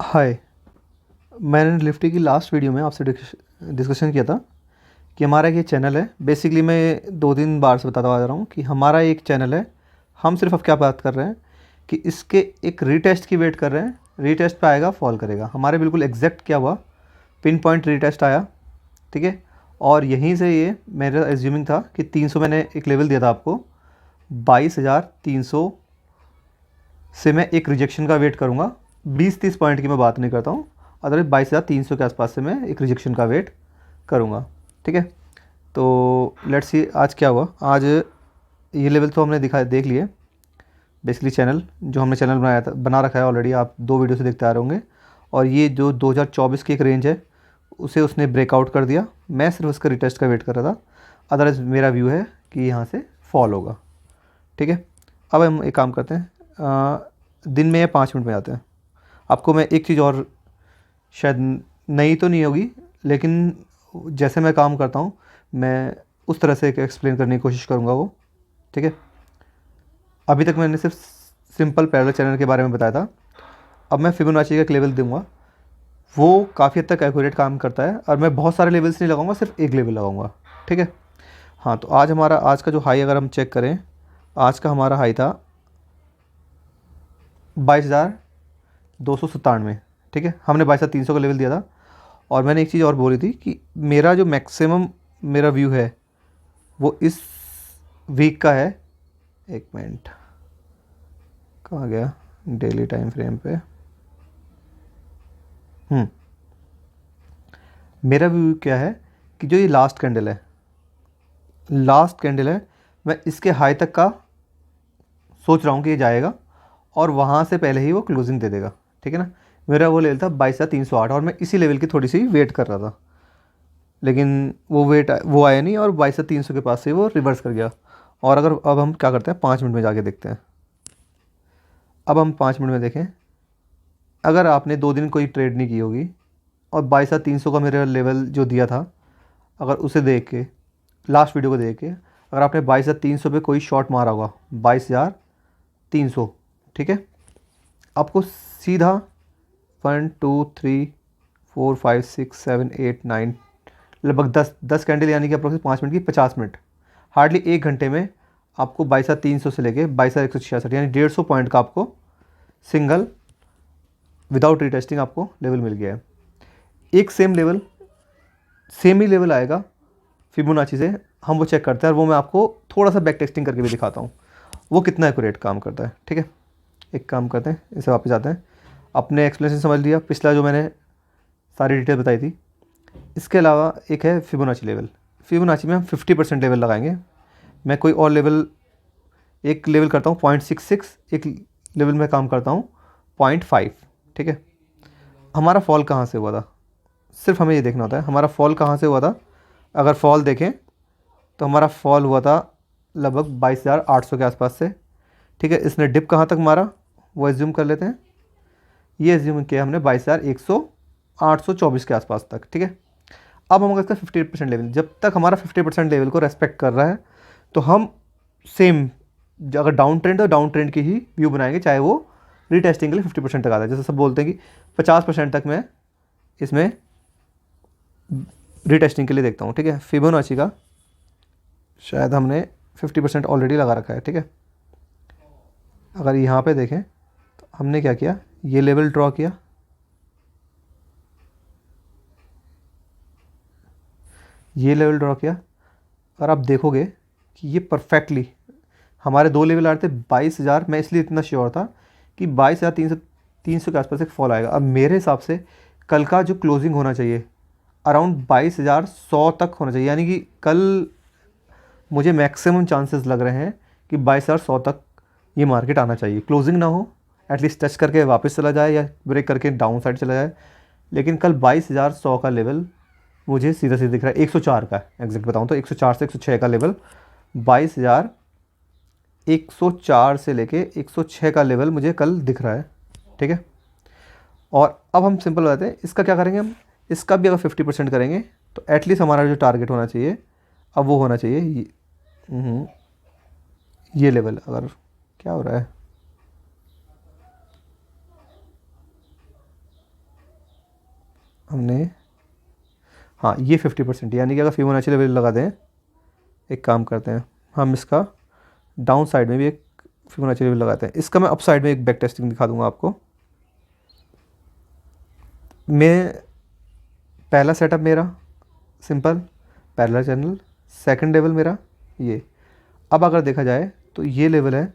हाय। मैंने निफ्टी की last video में आपसे डिस्कशन किया था कि हमारा एक ये चैनल है। बेसिकली मैं 2-3 बार से बताता आ रहा हूँ कि हमारा एक चैनल है। हम सिर्फ अब क्या बात कर रहे हैं कि इसके एक रीटेस्ट की वेट कर रहे हैं। रीटेस्ट पे आएगा, फॉल करेगा। हमारे बिल्कुल एग्जैक्ट क्या हुआ, पिन पॉइंट रीटेस्ट आया। ठीक है। और यहीं से ये मेरा एज्यूमिंग था कि 300, मैंने एक लेवल दिया था आपको 22,300 से मैं एक रिजेक्शन का वेट करूँगा। 20-30 पॉइंट की मैं बात नहीं करता हूँ। अदरवाइज 22,300 के आसपास से मैं एक रिजेक्शन का वेट करूँगा। ठीक है। तो लेट्स सी आज क्या हुआ। आज ये लेवल तो हमने देख लिए। बेसिकली चैनल जो हमने चैनल बनाया था, बना रखा है ऑलरेडी, आप 2 वीडियो से देखते आ रहे होंगे। और ये जो 2024 की एक रेंज है उसे उसने ब्रेकआउट कर दिया। मैं सिर्फ उसका रिटेस्ट का वेट कर रहा था। अदरवाइज मेरा व्यू है कि यहाँ से फॉल होगा। ठीक है। अब हम एक काम करते हैं, दिन में या 5 मिनट में आते हैं। आपको मैं एक चीज़ और, शायद नई तो नहीं होगी, लेकिन जैसे मैं काम करता हूँ मैं उस तरह से एक्सप्लेन करने की कोशिश करूँगा वो। ठीक है। अभी तक मैंने सिर्फ सिंपल पैरेलल चैनल के बारे में बताया था। अब मैं फिबोनाची का एक लेवल दूंगा। वो काफ़ी हद तक एक्यूरेट काम करता है और मैं बहुत सारे लेवल्स नहीं लगाऊंगा, सिर्फ एक लेवल लगाऊंगा। ठीक है। हाँ, तो आज का जो हाई अगर हम चेक करें, आज का हमारा हाई था 22,297। ठीक है। हमने 22,300 का लेवल दिया था। और मैंने एक चीज़ और बोली थी कि मेरा जो मैक्सिमम मेरा व्यू है वो इस वीक का है। एक मिनट, कहाँ गया डेली टाइम फ्रेम पे। मेरा व्यू क्या है कि जो ये लास्ट कैंडल है, मैं इसके हाई तक का सोच रहा हूँ कि ये जाएगा और वहाँ से पहले ही वो क्लोजिंग दे देगा। ठीक है ना। मेरा वो लेवल था 22,308 और मैं इसी लेवल की थोड़ी सी वेट कर रहा था। लेकिन वो आया नहीं और 22,300 के पास से वो रिवर्स कर गया। और अगर अब हम क्या करते हैं, 5 मिनट में जाके देखते हैं। अब हम 5 मिनट में देखें, अगर आपने 2 दिन कोई ट्रेड नहीं की होगी और 22,300 का मेरा लेवल जो दिया था, अगर उसे देख के, लास्ट वीडियो को देख के, अगर आपने 22,300 पे कोई शॉट मारा होगा, 22,300, ठीक है, आपको सीधा 1 2 3 4 5 6 7 8 9, लगभग 10 कैंडल, यानी कि अप्रोक्स 5 मिनट की 50 मिनट, हार्डली 1 घंटे में आपको 22,300 से लेके 22,166, यानी 150 पॉइंट का आपको सिंगल विदाउट रीटेस्टिंग आपको लेवल मिल गया है। एक सेम ही लेवल आएगा फिबोनाची से, हम वो चेक करते हैं और वो मैं आपको थोड़ा सा बैक टेस्टिंग करके भी दिखाता हूँ वो कितना एक्यूरेट काम करता है। ठीक है। एक काम करते हैं, इसे वापस आते हैं। अपने एक्सप्लेनेशन समझ लिया, पिछला जो मैंने सारी डिटेल बताई थी। इसके अलावा एक है फिबोनाची लेवल। फिबोनाची में हम 50% लेवल लगाएंगे। मैं कोई और लेवल, एक लेवल करता हूँ 0.66, एक लेवल में काम करता हूँ 0.5। ठीक है। हमारा फॉल कहाँ से हुआ था, सिर्फ हमें ये देखना होता है हमारा फॉल कहाँ से हुआ था। अगर फॉल देखें तो हमारा फॉल हुआ था लगभग 22,800 के आसपास से। ठीक है। इसने डिप कहाँ तक मारा वो एज्यूम कर लेते हैं। ये एज्यूम किया हमने 22,824 के आसपास तक। ठीक है। अब हम अगर इसका 50% लेवल, जब तक हमारा 50% लेवल को रेस्पेक्ट कर रहा है तो हम सेम, अगर डाउन ट्रेंड तो डाउन ट्रेंड की ही व्यू बनाएंगे, चाहे वो रीटेस्टिंग के लिए 50% तक आता है। जैसे सब बोलते हैं कि 50% तक मैं इसमें रीटेस्टिंग के लिए देखता हूँ। ठीक है। फिबोनाची का शायद हमने 50% ऑलरेडी लगा रखा है। ठीक है। अगर यहाँ पे देखें तो हमने क्या किया, ये लेवल ड्रॉ किया, ये लेवल ड्रॉ किया, और आप देखोगे कि ये परफेक्टली हमारे 2 लेवल आ रहे थे 22,000। मैं इसलिए इतना श्योर था कि 22,300 के आसपास एक फॉल आएगा। अब मेरे हिसाब से कल का जो क्लोजिंग होना चाहिए अराउंड 22,100 तक होना चाहिए, यानी कि कल मुझे मैक्सिमम चांसेस लग रहे हैं कि 22,100 तक ये मार्केट आना चाहिए। क्लोजिंग ना हो, एटलीस्ट टच करके वापस चला जाए या ब्रेक करके डाउन साइड चला जाए, लेकिन कल 22,100 का लेवल मुझे सीधा सीधा दिख रहा है। 104 का एग्जैक्ट बताऊँ तो 104 से 106 का लेवल, 22,104 से लेके 106 का लेवल मुझे कल दिख रहा है। ठीक है। और अब हम सिंपल बताते हैं इसका क्या करेंगे। हम इसका भी अगर 50% करेंगे तो एटलीस्ट हमारा जो टारगेट होना चाहिए, अब वो होना चाहिए ये लेवल। अगर क्या हो रहा है, हमने, हाँ ये 50%, यानी कि अगर फिबोनाची लेवल लगा दें, एक काम करते हैं हम इसका डाउन साइड में भी एक फिबोनाची लेवल लगाते हैं। इसका मैं अप साइड में एक बैक टेस्टिंग दिखा दूंगा आपको। मैं पहला सेटअप मेरा simple parallel channel, second level मेरा ये। अब अगर देखा जाए तो ये लेवल है,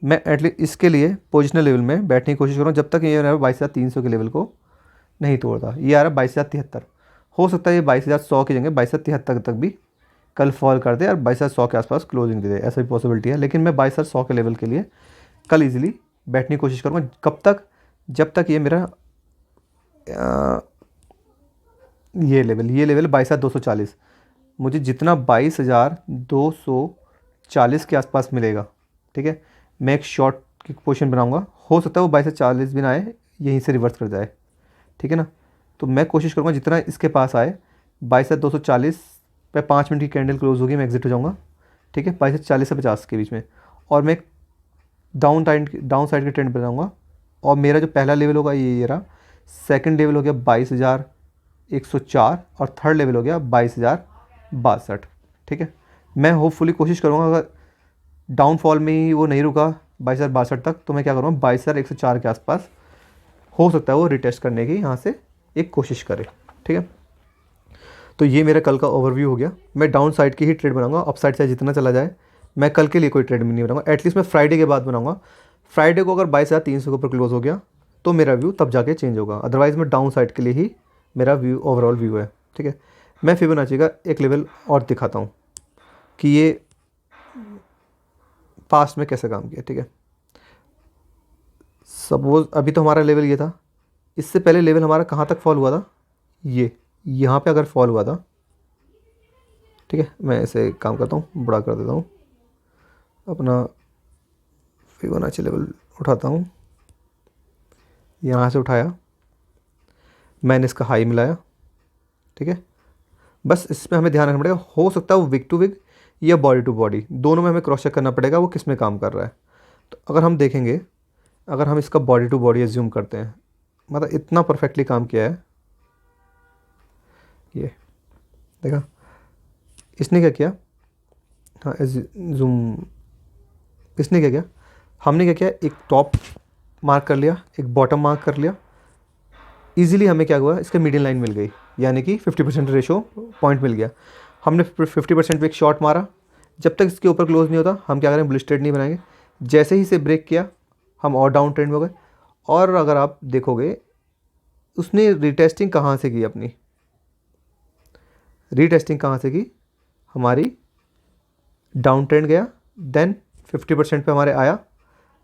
मैं एटलीस्ट इसके लिए पोजिशनल लेवल में बैठने की कोशिश करूँ जब तक ये 22,300 के लेवल को नहीं तोड़ता। ये आ रहा है 22,073, हो सकता है ये 22,100 की जगह 22,073 तक भी कल फॉल कर दे और 22,100 के आसपास क्लोजिंग दे दे, ऐसा भी पॉसिबिलिटी है। लेकिन मैं 22,100 के लेवल के लिए कल इजीली बैठने की कोशिश करूँगा। कब तक? जब तक ये मेरा ये लेवल 22,240, मुझे जितना 22,240 के आसपास मिलेगा, ठीक है, मैं एक शॉर्ट की पोजीशन बनाऊंगा। हो सकता है वो 22,40 भी ना आए, यहीं से रिवर्स कर जाए, ठीक है ना। तो मैं कोशिश करूँगा जितना इसके पास आए, 22,240 पे 5 मिनट की कैंडल क्लोज होगी, मैं एग्जिट हो जाऊँगा, ठीक है, 22,40 से 50 के बीच में। और मैं डाउन साइड के ट्रेंड बनाऊँगा। और मेरा जो पहला लेवल होगा ये रहा, सेकंड लेवल हो गया 22,104 और थर्ड लेवल हो गया 22,062, ठीक है। मैं होपफुली कोशिश करूँगा अगर डाउनफॉल में ही वो नहीं रुका 22,062 तक, तो मैं क्या करूँगा 22,104 के आसपास हो सकता है वो रिटेस्ट करने की यहाँ से एक कोशिश करे, ठीक है। तो ये मेरा कल का ओवरव्यू हो गया। मैं डाउन साइड की ही ट्रेड बनाऊंगा, अप साइड से जितना चला जाए मैं कल के लिए कोई ट्रेड नहीं बनाऊंगा, एटलीस्ट मैं फ्राइडे के बाद बनाऊंगा। फ्राइडे को अगर 22,300 के ऊपर क्लोज हो गया तो मेरा व्यू तब जाके चेंज होगा, अदरवाइज़ मैं डाउन साइड के लिए ही मेरा व्यू ओवरऑल व्यू है, ठीक है। मैं फिबोनाची का एक लेवल और दिखाता हूँ कि ये पास्ट में कैसे काम किया, ठीक है। सपोज अभी तो हमारा लेवल ये था, इससे पहले लेवल हमारा कहाँ तक फॉल हुआ था, ये यहाँ पे अगर फॉल हुआ था, ठीक है। मैं ऐसे काम करता हूँ, बड़ा कर देता हूँ, अपना फिबोनाची लेवल उठाता हूँ, यहाँ से उठाया, मैंने इसका हाई मिलाया, ठीक है। बस इसमें हमें ध्यान रखना पड़ेगा, हो सकता है वो विग टू विग या बॉडी टू बॉडी, दोनों में हमें क्रॉस चेक करना पड़ेगा वो किस में काम कर रहा है। तो अगर हम देखेंगे, अगर हम इसका बॉडी टू बॉडी एज्यूम करते हैं, मतलब इतना परफेक्टली काम किया है, ये देखा इसने क्या किया, हाँ जूम, इसने क्या किया, हमने क्या किया, एक टॉप मार्क कर लिया, एक बॉटम मार्क कर लिया, इजीली हमें क्या हुआ, इसका मीडियन लाइन मिल गई, यानी कि 50% रेशो पॉइंट मिल गया। हमने 50% पे एक शॉट मारा, जब तक इसके ऊपर क्लोज नहीं होता हम क्या करें, बुलिश ट्रेड नहीं बनाएंगे। जैसे ही इसे ब्रेक किया हम और डाउन ट्रेंड में हो गए। और अगर आप देखोगे उसने रीटेस्टिंग कहाँ से की, अपनी रीटेस्टिंग कहाँ से की, हमारी डाउन ट्रेंड गया, देन 50% पे हमारे आया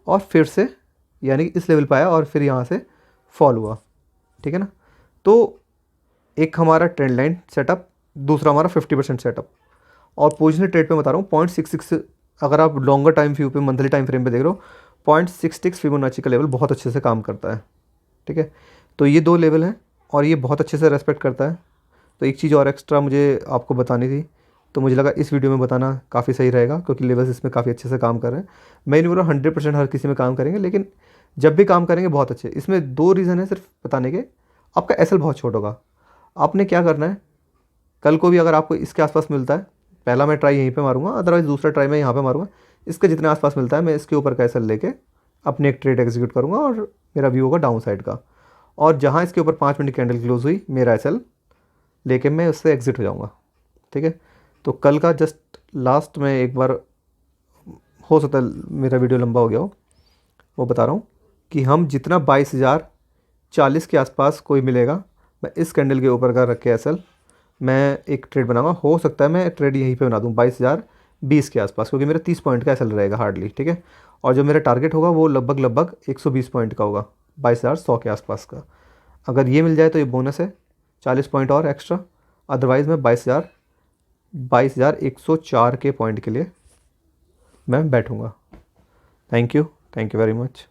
और फिर से यानी कि इस लेवल पे आया और फिर यहाँ से फॉल हुआ, ठीक है ना। तो एक हमारा ट्रेंड लाइन सेटअप, दूसरा हमारा 50% सेटअप। और पोजिशनल ट्रेड पे बता रहा हूँ 0.66, अगर आप लॉन्गर टाइम व्यू पे मंथली टाइम फ्रेम पे देख रहे हो, 0.66 फिबोनाची का लेवल बहुत अच्छे से काम करता है, ठीक है। तो ये दो लेवल हैं और ये बहुत अच्छे से रेस्पेक्ट करता है। तो एक चीज़ और एक्स्ट्रा मुझे आपको बतानी थी, तो मुझे लगा इस वीडियो में बताना काफ़ी सही रहेगा, क्योंकि लेवल्स इसमें काफ़ी अच्छे से काम कर रहे हैं। मैं नहीं बोल रहा 100% हर किसी में काम करेंगे, लेकिन जब भी काम करेंगे बहुत अच्छे। इसमें दो रीज़न है सिर्फ बताने के, आपका एसएल बहुत छोटा होगा। आपने क्या करना है, कल को भी अगर आपको इसके आसपास मिलता है, पहला मैं ट्राई यहीं पे मारूंगा, अदरवाइज़ दूसरा ट्राई मैं यहाँ पे मारूंगा, इसके जितने आसपास मिलता है मैं इसके ऊपर का एसएल लेके अपने एक ट्रेड एग्जीक्यूट करूँगा और मेरा व्यू होगा डाउन साइड का। और जहाँ इसके ऊपर 5 मिनट कैंडल क्लोज हुई, मेरा एसएल लेके मैं उससे एग्जिट हो जाऊँगा, ठीक है। तो कल का जस्ट लास्ट में एक बार, हो सकता है मेरा वीडियो लंबा हो गया हो, वो बता रहा हूँ कि हम जितना 22,040 के आसपास कोई मिलेगा, मैं इस कैंडल के ऊपर का रख के एसएल मैं एक ट्रेड बनाऊंगा। हो सकता है मैं ट्रेड यहीं पे बना दूँ 22,020 के आसपास, क्योंकि मेरा 30 पॉइंट का एसएल रहेगा हार्डली, ठीक है। और जो मेरा टारगेट होगा वो लगभग 120 पॉइंट का होगा, 22,100 के आसपास का। अगर ये मिल जाए तो ये बोनस है, 40 पॉइंट और एक्स्ट्रा। अदरवाइज़ मैं 22,104 के पॉइंट के लिए मैं बैठूँगा। Thank you very much.